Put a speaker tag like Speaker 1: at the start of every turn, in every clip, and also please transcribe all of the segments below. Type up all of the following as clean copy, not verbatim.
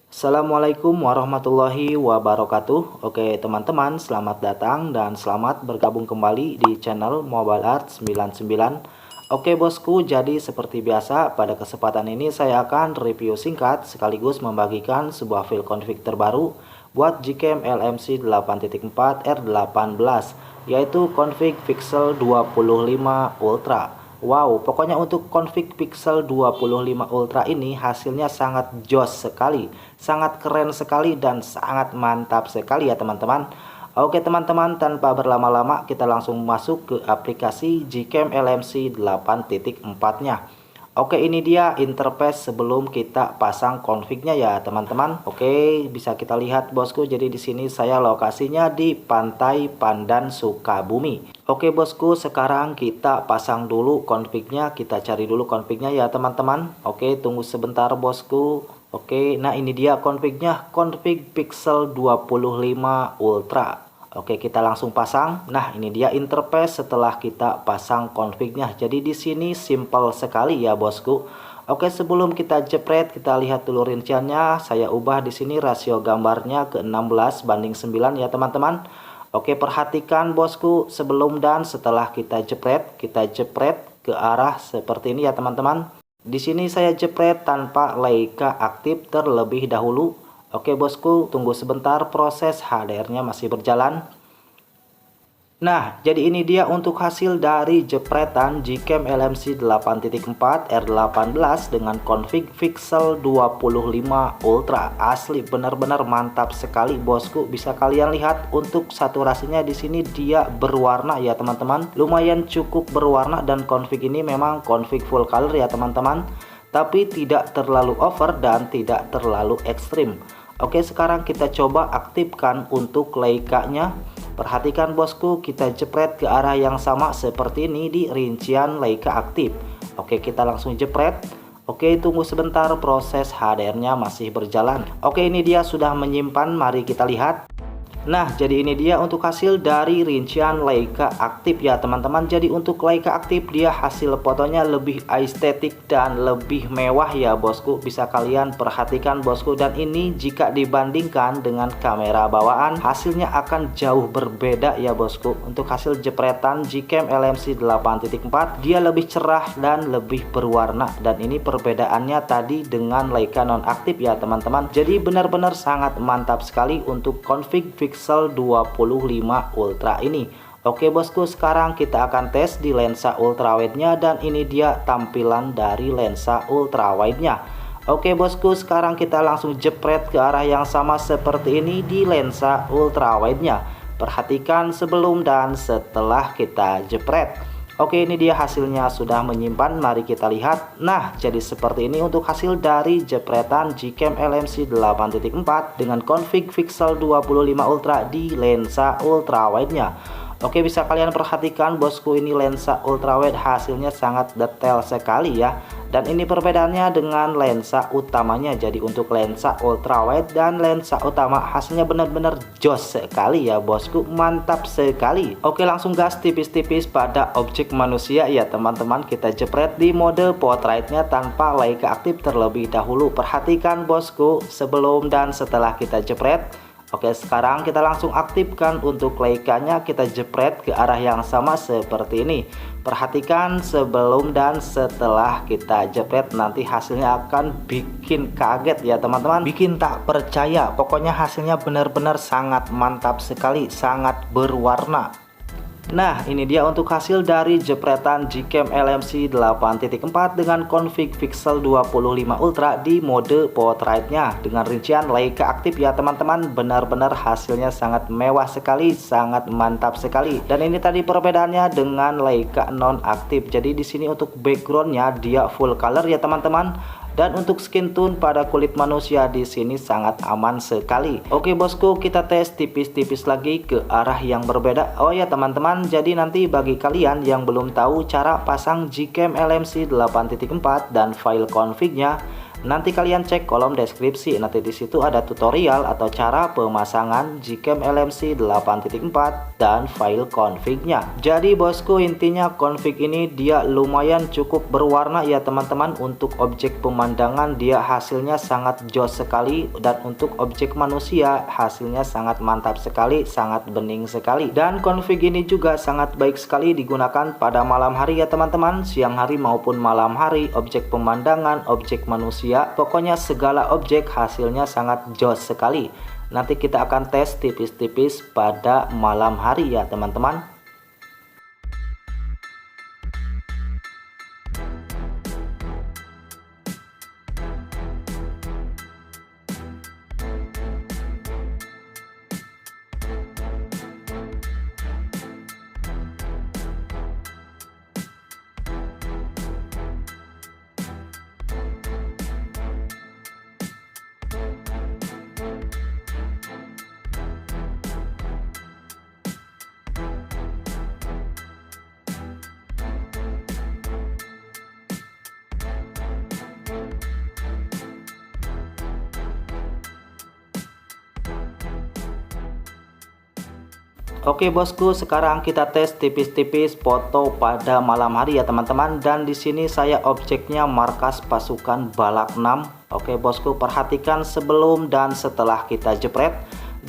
Speaker 1: Assalamualaikum warahmatullahi wabarakatuh. Oke teman-teman, selamat datang dan selamat bergabung kembali di channel Mobile Art 99. Oke bosku, jadi seperti biasa pada kesempatan ini saya akan review singkat sekaligus membagikan sebuah file config terbaru buat Gcam LMC 8.4 R18, yaitu config Pixel 25 Ultra. Wow, pokoknya untuk config Pixel 25 Ultra ini hasilnya sangat jos sekali, sangat keren sekali dan sangat mantap sekali ya teman-teman. Oke teman-teman, tanpa berlama-lama kita langsung masuk ke aplikasi Gcam LMC 8.4-nya. Oke, ini dia interface sebelum kita pasang config-nya ya teman-teman. Oke, bisa kita lihat bosku. Jadi di sini saya lokasinya di Pantai Pandan Sukabumi. Oke bosku, sekarang kita pasang dulu config-nya. Kita cari dulu config-nya ya teman-teman. Oke, tunggu sebentar bosku. Oke, nah ini dia config-nya. Config Pixel 25 Ultra. Oke, kita langsung pasang. Nah, ini dia interface setelah kita pasang config-nya. Jadi di sini simple sekali ya, bosku. Oke, sebelum kita jepret, kita lihat dulu rinciannya. Saya ubah di sini rasio gambarnya ke 16:9 ya, teman-teman. Oke, perhatikan bosku, sebelum dan setelah kita jepret ke arah seperti ini ya, teman-teman. Di sini saya jepret tanpa Leica aktif terlebih dahulu. Oke bosku, tunggu sebentar, proses HDR-nya masih berjalan. Nah, jadi ini dia untuk hasil dari jepretan Gcam LMC 8.4 R18 dengan config Pixel 25 Ultra. Asli benar-benar mantap sekali bosku. Bisa kalian lihat untuk saturasinya di sini dia berwarna ya teman-teman. Lumayan cukup berwarna dan config ini memang config full color ya teman-teman. Tapi tidak terlalu over dan tidak terlalu ekstrim. Oke, sekarang kita coba aktifkan untuk Leica-nya. Perhatikan bosku, kita jepret ke arah yang sama seperti ini di rincian Leica aktif. Oke, kita langsung jepret. Oke, tunggu sebentar, proses HDR-nya masih berjalan. Oke, ini dia sudah menyimpan, mari kita lihat. Nah, jadi ini dia untuk hasil dari rincian Leica aktif ya teman-teman. Jadi untuk Leica aktif dia hasil fotonya lebih estetik dan lebih mewah ya bosku. Bisa kalian perhatikan bosku, dan ini jika dibandingkan dengan kamera bawaan hasilnya akan jauh berbeda ya bosku. Untuk hasil jepretan Gcam LMC 8.4 dia lebih cerah dan lebih berwarna, dan ini perbedaannya tadi dengan Leica non aktif ya teman-teman. Jadi benar-benar sangat mantap sekali untuk config Pixel 25 Ultra ini. Oke bosku, sekarang kita akan tes di lensa ultrawide-nya, dan ini dia tampilan dari lensa ultrawide-nya. Oke bosku, sekarang kita langsung jepret ke arah yang sama seperti ini di lensa ultrawide-nya. Perhatikan sebelum dan setelah kita jepret. Oke, ini dia hasilnya sudah menyimpan, mari kita lihat. Nah, jadi seperti ini untuk hasil dari jepretan Gcam LMC 8.4 dengan config Pixel 25 Ultra di lensa ultrawide-nya. Oke, bisa kalian perhatikan bosku, ini lensa ultrawide hasilnya sangat detail sekali ya. Dan ini perbedaannya dengan lensa utamanya. Jadi untuk lensa ultrawide dan lensa utama hasilnya benar-benar jos sekali ya bosku, mantap sekali. Oke, langsung gas tipis-tipis pada objek manusia ya teman-teman. Kita jepret di mode portraitnya tanpa Leica aktif terlebih dahulu. Perhatikan bosku, sebelum dan setelah kita jepret. Oke, sekarang kita langsung aktifkan untuk Leica-nya. Kita jepret ke arah yang sama seperti ini. Perhatikan sebelum dan setelah kita jepret, nanti hasilnya akan bikin kaget ya teman-teman, bikin tak percaya. Pokoknya hasilnya benar-benar sangat mantap sekali, sangat berwarna. Nah, ini dia untuk hasil dari jepretan Gcam LMC 8.4 dengan config Pixel 25 Ultra di mode portraitnya dengan rincian Leica aktif ya teman-teman. Benar-benar hasilnya sangat mewah sekali, sangat mantap sekali. Dan ini tadi perbedaannya dengan Leica non aktif. Jadi di sini untuk backgroundnya dia full color ya teman-teman. Dan untuk skin tone pada kulit manusia di sini sangat aman sekali. Oke bosku, kita tes tipis-tipis lagi ke arah yang berbeda. Oh ya teman-teman, jadi nanti bagi kalian yang belum tahu cara pasang Gcam LMC 8.4 dan file config-nya, Nanti kalian cek kolom deskripsi, nanti di situ ada tutorial atau cara pemasangan Gcam LMC 8.4 dan file config-nya. Jadi bosku, intinya config ini dia lumayan cukup berwarna ya teman-teman. Untuk objek pemandangan dia hasilnya sangat jos sekali, dan untuk objek manusia hasilnya sangat mantap sekali, sangat bening sekali. Dan config ini juga sangat baik sekali digunakan pada malam hari ya teman-teman, siang hari maupun malam hari, objek pemandangan, objek manusia, pokoknya segala objek hasilnya sangat jos sekali. Nanti kita akan tes tipis-tipis pada malam hari ya teman-teman. Oke bosku, sekarang kita tes tipis-tipis foto pada malam hari ya teman-teman. Dan di sini saya objeknya markas pasukan Balak 6. Oke bosku, perhatikan sebelum dan setelah kita jepret.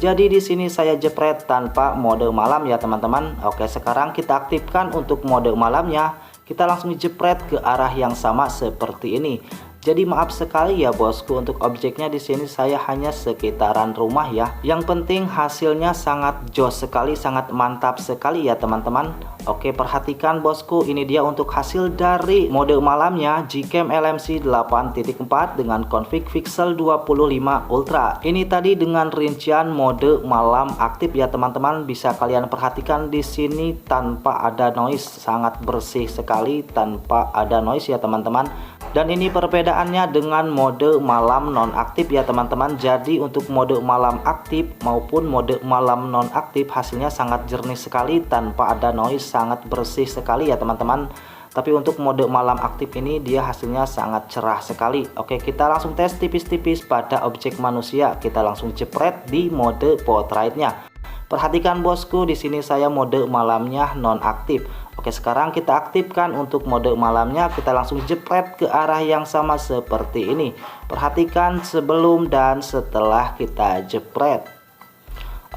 Speaker 1: Jadi di sini saya jepret tanpa mode malam ya teman-teman. Oke, sekarang kita aktifkan untuk mode malamnya. Kita langsung jepret ke arah yang sama seperti ini. Jadi maaf sekali ya bosku, untuk objeknya di sini saya hanya sekitaran rumah ya. Yang penting hasilnya sangat jos sekali, sangat mantap sekali ya teman-teman. Oke, perhatikan bosku, ini dia untuk hasil dari mode malamnya Gcam LMC 8.4 dengan config Pixel 25 Ultra. Ini tadi dengan rincian mode malam aktif ya teman-teman. Bisa kalian perhatikan di sini tanpa ada noise, sangat bersih sekali tanpa ada noise ya teman-teman. Dan ini perbedaannya dengan mode malam nonaktif ya teman-teman. Jadi untuk mode malam aktif maupun mode malam nonaktif hasilnya sangat jernih sekali tanpa ada noise, sangat bersih sekali ya teman-teman. Tapi untuk mode malam aktif ini dia hasilnya sangat cerah sekali. Oke, kita langsung tes tipis-tipis pada objek manusia. Kita langsung jepret di mode portraitnya. Perhatikan bosku, di sini saya mode malamnya nonaktif. Oke, sekarang kita aktifkan untuk mode malamnya. Kita langsung jepret ke arah yang sama seperti ini. Perhatikan sebelum dan setelah kita jepret.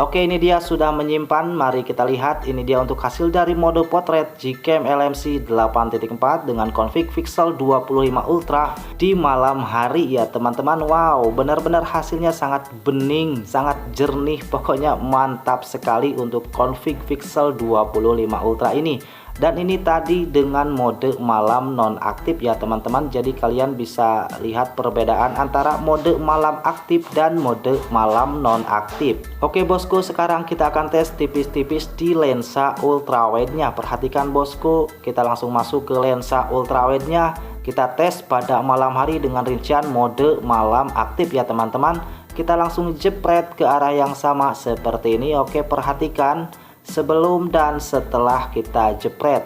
Speaker 1: Oke, ini dia sudah menyimpan. Mari kita lihat, ini dia untuk hasil dari mode potret Gcam LMC 8.4 dengan config Pixel 25 Ultra di malam hari ya teman-teman. Wow, benar-benar hasilnya sangat bening, sangat jernih, pokoknya mantap sekali untuk config Pixel 25 Ultra ini. Dan ini tadi dengan mode malam nonaktif ya teman-teman. Jadi kalian bisa lihat perbedaan antara mode malam aktif dan mode malam nonaktif. Oke bosku, sekarang kita akan tes tipis-tipis di lensa ultrawide-nya. Perhatikan bosku, kita langsung masuk ke lensa ultrawide-nya. Kita tes pada malam hari dengan rincian mode malam aktif ya teman-teman. Kita langsung jepret ke arah yang sama seperti ini. Oke, perhatikan sebelum dan setelah kita jepret.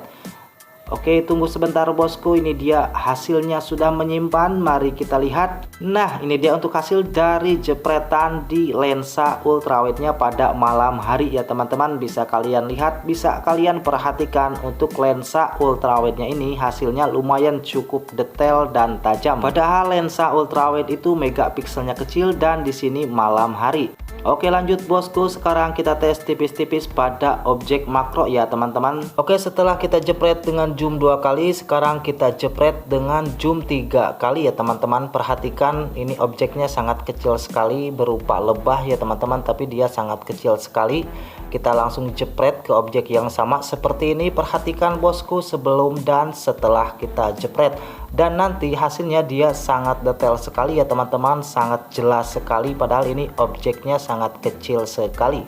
Speaker 1: Oke, tunggu sebentar bosku, ini dia hasilnya sudah menyimpan. Mari kita lihat. Nah, ini dia untuk hasil dari jepretan di lensa ultrawide-nya pada malam hari ya teman-teman. Bisa kalian lihat, bisa kalian perhatikan untuk lensa ultrawide-nya ini hasilnya lumayan cukup detail dan tajam. Padahal lensa ultrawide itu megapikselnya kecil dan di sini malam hari. Oke, lanjut bosku, sekarang kita tes tipis-tipis pada objek makro ya teman-teman. Oke, setelah kita jepret dengan zoom 2 kali, sekarang kita jepret dengan zoom 3 kali ya teman-teman. Perhatikan, ini objeknya sangat kecil sekali, berupa lebah ya teman-teman, tapi dia sangat kecil sekali. Kita langsung jepret ke objek yang sama seperti ini. Perhatikan bosku sebelum dan setelah kita jepret. Dan nanti hasilnya dia sangat detail sekali ya teman-teman, sangat jelas sekali, padahal ini objeknya sangat kecil sekali.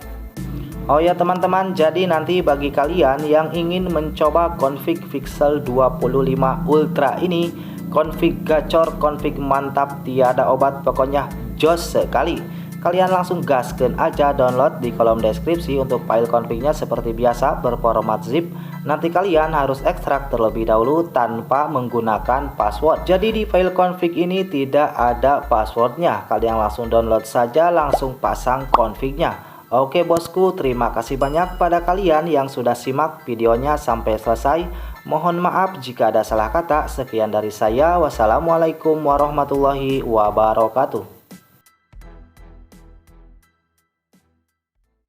Speaker 1: Oh ya teman-teman, jadi nanti bagi kalian yang ingin mencoba config Pixel 25 Ultra ini, config gacor, config mantap, tiada obat, pokoknya jos sekali. Kalian langsung gaskeun aja download di kolom deskripsi untuk file config-nya seperti biasa berformat zip. Nanti kalian harus ekstrak terlebih dahulu tanpa menggunakan password. Jadi di file config ini tidak ada passwordnya. Kalian langsung download saja, langsung pasang config-nya. Oke bosku, terima kasih banyak pada kalian yang sudah simak videonya sampai selesai. Mohon maaf jika ada salah kata. Sekian dari saya. Wassalamualaikum warahmatullahi wabarakatuh.